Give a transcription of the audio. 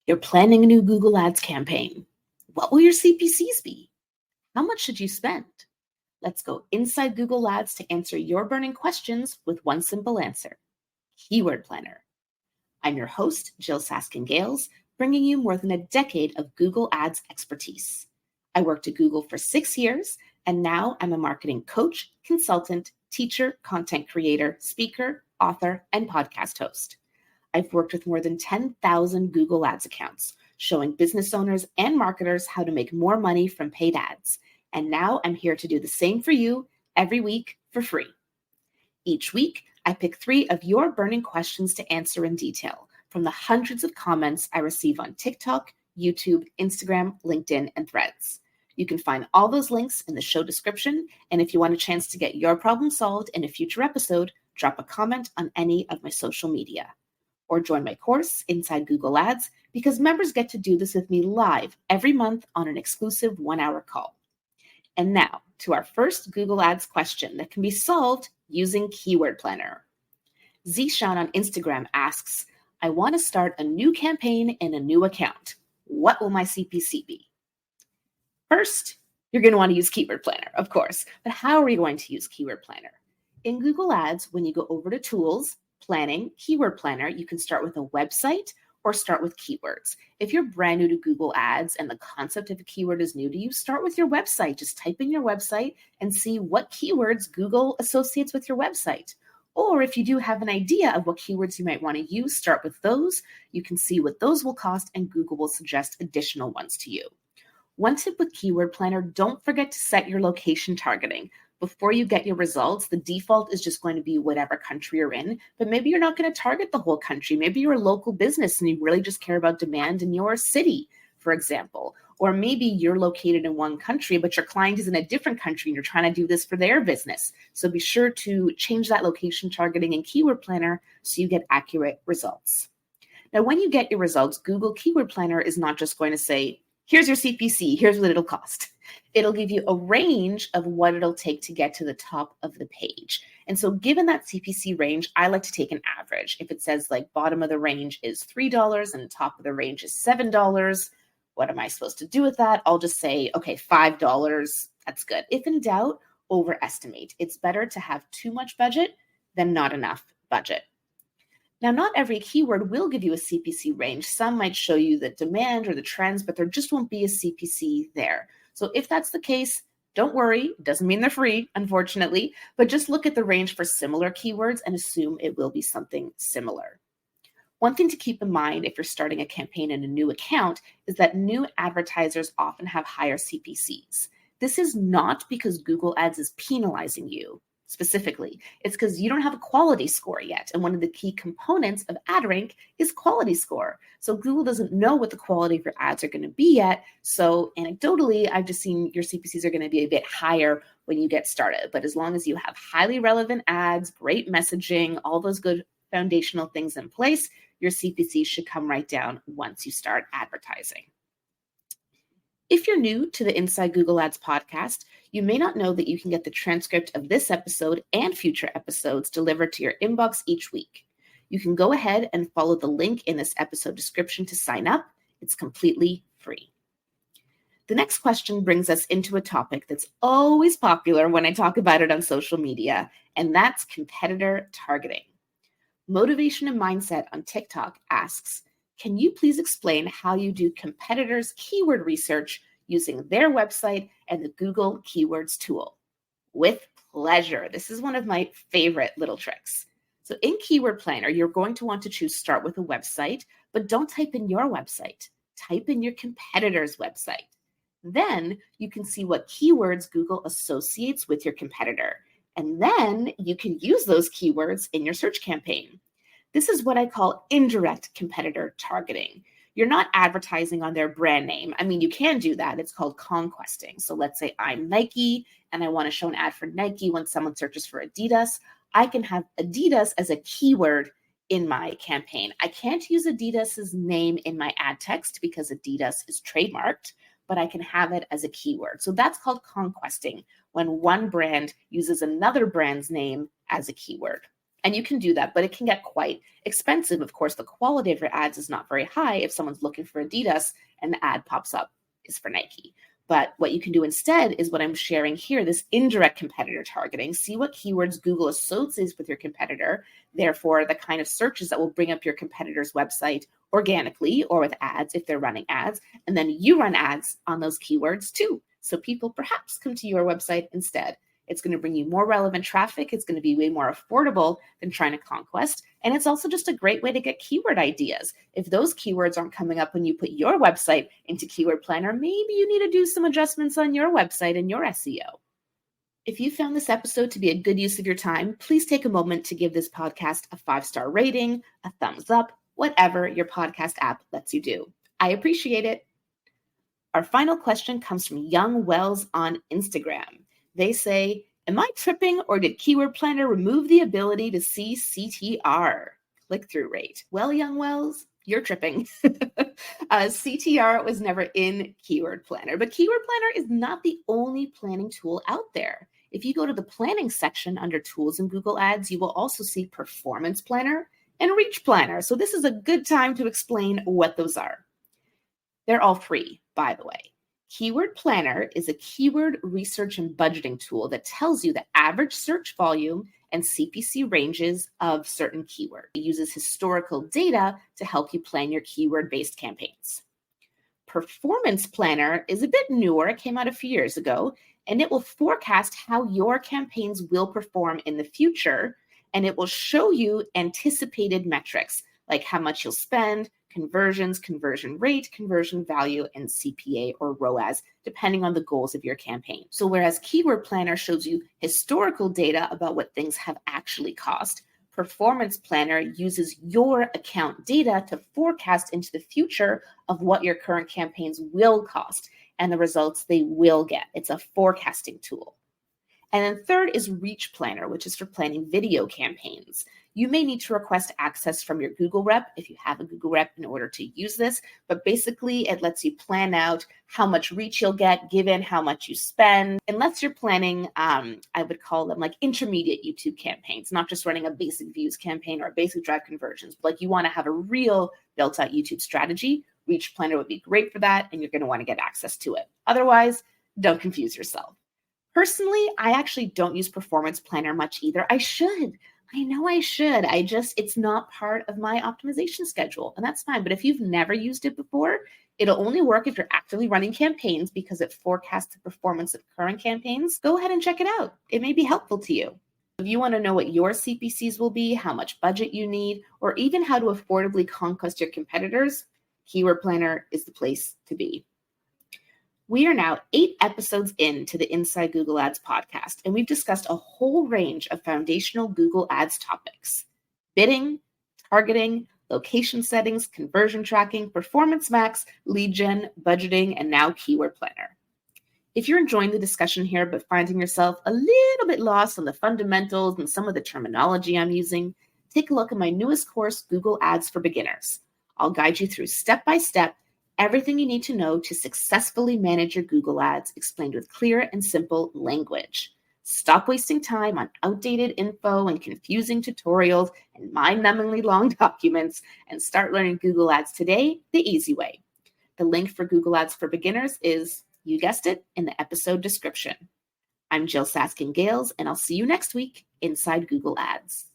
You're planning a new Google Ads campaign. What will your CPCs be? How much should you spend? Let's go inside Google Ads to answer your burning questions with one simple answer: Keyword Planner. I'm your host, Jill Saskin-Gales, bringing you more than a decade of Google Ads expertise. I worked at Google for 6 years, and now I'm a marketing coach, consultant, teacher, content creator, speaker, author, and podcast host. I've worked with more than 10,000 Google Ads accounts, showing business owners and marketers how to make more money from paid ads. And now I'm here to do the same for you every week for free. Each week, I pick 3 of your burning questions to answer in detail from the hundreds of comments I receive on TikTok, YouTube, Instagram, LinkedIn, and Threads. You can find all those links in the show description. And if you want a chance to get your problem solved in a future episode, drop a comment on any of my social media. Or join my course inside Google Ads, because members get to do this with me live every month on an exclusive 1-hour call. And now to our first Google Ads question that can be solved using Keyword Planner. Zishan on Instagram asks, I want to start a new campaign in a new account. What will my CPC be? First, you're going to want to use Keyword Planner, of course. But how are you going to use Keyword Planner? In Google Ads, when you go over to Tools, Planning, Keyword Planner, you can start with a website or start with keywords. If you're brand new to Google Ads and the concept of a keyword is new to you, start with your website. Just type in your website and see what keywords Google associates with your website. Or if you do have an idea of what keywords you might want to use, start with those. You can see what those will cost, and Google will suggest additional ones to you. One tip with Keyword Planner, don't forget to set your location targeting. Before you get your results, the default is just going to be whatever country you're in, but maybe you're not going to target the whole country. Maybe you're a local business and you really just care about demand in your city, for example. Or maybe you're located in one country, but your client is in a different country and you're trying to do this for their business. So be sure to change that location targeting in Keyword Planner so you get accurate results. Now, when you get your results, Google Keyword Planner is not just going to say, here's your CPC, here's what it'll cost. It'll give you a range of what it'll take to get to the top of the page. And so given that CPC range, I like to take an average. If it says like bottom of the range is $3 and top of the range is $7, what am I supposed to do with that? I'll just say, okay, $5, that's good. If in doubt, overestimate. It's better to have too much budget than not enough budget. Now, not every keyword will give you a CPC range. Some might show you the demand or the trends, but there just won't be a CPC there. So if that's the case, don't worry. It doesn't mean they're free, unfortunately, but just look at the range for similar keywords and assume it will be something similar. One thing to keep in mind if you're starting a campaign in a new account is that new advertisers often have higher CPCs. This is not because Google Ads is penalizing you. Specifically, it's because you don't have a quality score yet. And one of the key components of AdRank is quality score. So Google doesn't know what the quality of your ads are going to be yet. So anecdotally, I've just seen your CPCs are going to be a bit higher when you get started. But as long as you have highly relevant ads, great messaging, all those good foundational things in place, your CPC should come right down once you start advertising. If you're new to the Inside Google Ads podcast, you may not know that you can get the transcript of this episode and future episodes delivered to your inbox each week. You can go ahead and follow the link in this episode description to sign up. It's completely free. The next question brings us into a topic that's always popular when I talk about it on social media, and that's competitor targeting. Motivation and Mindset on TikTok asks, can you please explain how you do competitors' keyword research using their website and the Google Keywords tool? With pleasure. This is one of my favorite little tricks. So in Keyword Planner, you're going to want to choose start with a website, but don't type in your website. Type in your competitor's website. Then you can see what keywords Google associates with your competitor. And then you can use those keywords in your search campaign. This is what I call indirect competitor targeting. You're not advertising on their brand name. I mean, you can do that. It's called conquesting. So let's say I'm Nike and I want to show an ad for Nike when someone searches for Adidas. I can have Adidas as a keyword in my campaign. I can't use Adidas's name in my ad text because Adidas is trademarked, but I can have it as a keyword. So that's called conquesting, when one brand uses another brand's name as a keyword. And you can do that, but it can get quite expensive. Of course, the quality of your ads is not very high if someone's looking for Adidas and the ad pops up is for Nike. But what you can do instead is what I'm sharing here, this indirect competitor targeting. See what keywords Google associates with your competitor, therefore the kind of searches that will bring up your competitor's website organically or with ads if they're running ads. And then you run ads on those keywords too. So people perhaps come to your website instead. It's going to bring you more relevant traffic. It's going to be way more affordable than trying to conquest. And it's also just a great way to get keyword ideas. If those keywords aren't coming up when you put your website into Keyword Planner, maybe you need to do some adjustments on your website and your SEO. If you found this episode to be a good use of your time, please take a moment to give this podcast a 5-star rating, a thumbs up, whatever your podcast app lets you do. I appreciate it. Our final question comes from Young Wells on Instagram. They say, am I tripping or did Keyword Planner remove the ability to see CTR, click-through rate? Well, Young Wells, you're tripping. CTR was never in Keyword Planner, but Keyword Planner is not the only planning tool out there. If you go to the planning section under tools in Google Ads, you will also see Performance Planner and Reach Planner. So this is a good time to explain what those are. They're all free, by the way. Keyword Planner is a keyword research and budgeting tool that tells you the average search volume and CPC ranges of certain keywords. It uses historical data to help you plan your keyword-based campaigns. Performance Planner is a bit newer. It came out a few years ago, and it will forecast how your campaigns will perform in the future, and it will show you anticipated metrics like how much you'll spend, conversions, conversion rate, conversion value, and CPA or ROAS, depending on the goals of your campaign. So whereas Keyword Planner shows you historical data about what things have actually cost, Performance Planner uses your account data to forecast into the future of what your current campaigns will cost and the results they will get. It's a forecasting tool. And then third is Reach Planner, which is for planning video campaigns. You may need to request access from your Google rep if you have a Google rep in order to use this, but basically it lets you plan out how much reach you'll get given how much you spend. Unless you're planning, I would call them like intermediate YouTube campaigns, not just running a basic views campaign or a basic drive conversions, but like you want to have a real built out YouTube strategy. Reach Planner would be great for that, and you're going to want to get access to it. Otherwise, don't confuse yourself. Personally, I actually don't use Performance Planner much either. I should. I know I should. It's not part of my optimization schedule, and that's fine. But if you've never used it before, it'll only work if you're actively running campaigns because it forecasts the performance of current campaigns. Go ahead and check it out. It may be helpful to you. If you want to know what your CPCs will be, how much budget you need, or even how to affordably conquest your competitors, Keyword Planner is the place to be. We are now 8 episodes into the Inside Google Ads podcast, and we've discussed a whole range of foundational Google Ads topics: bidding, targeting, location settings, conversion tracking, performance max, lead gen, budgeting, and now Keyword Planner. If you're enjoying the discussion here but finding yourself a little bit lost on the fundamentals and some of the terminology I'm using, take a look at my newest course, Google Ads for Beginners. I'll guide you through step-by-step everything you need to know to successfully manage your Google Ads, explained with clear and simple language. Stop wasting time on outdated info and confusing tutorials and mind-numbingly long documents and start learning Google Ads today the easy way. The link for Google Ads for Beginners is, you guessed it, in the episode description. I'm Jill Saskin-Gales, and I'll see you next week inside Google Ads.